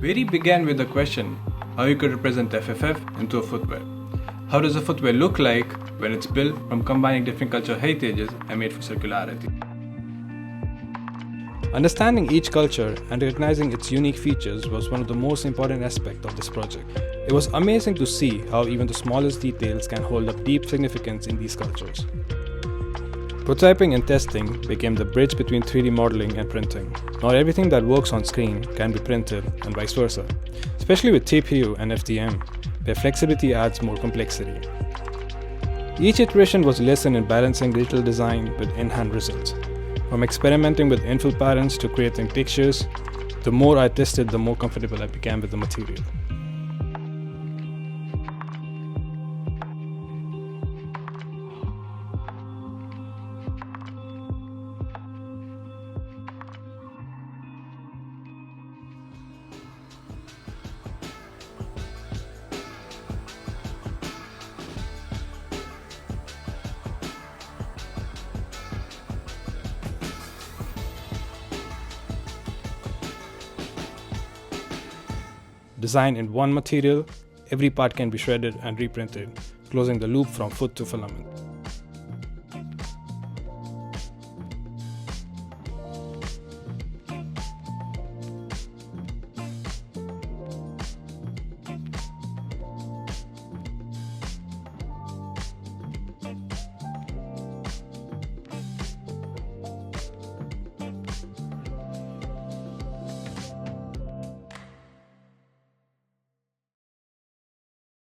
VÄRI began with the question how you could represent FFF into a footwear. How does a footwear look like when it's built from combining different cultural heritages and made for circularity? Understanding each culture and recognizing its unique features was one of the most important aspects of this project. It was amazing to see how even the smallest details can hold up deep significance in these cultures. Prototyping and testing became the bridge between 3D modeling and printing. Not everything that works on screen can be printed and vice versa, especially with TPU and FDM, where flexibility adds more complexity. Each iteration was a lesson in balancing digital design with in-hand results. From experimenting with infill patterns to creating textures, the more I tested, the more comfortable I became with the material. Designed in one material, every part can be shredded and reprinted, closing the loop from foot to filament.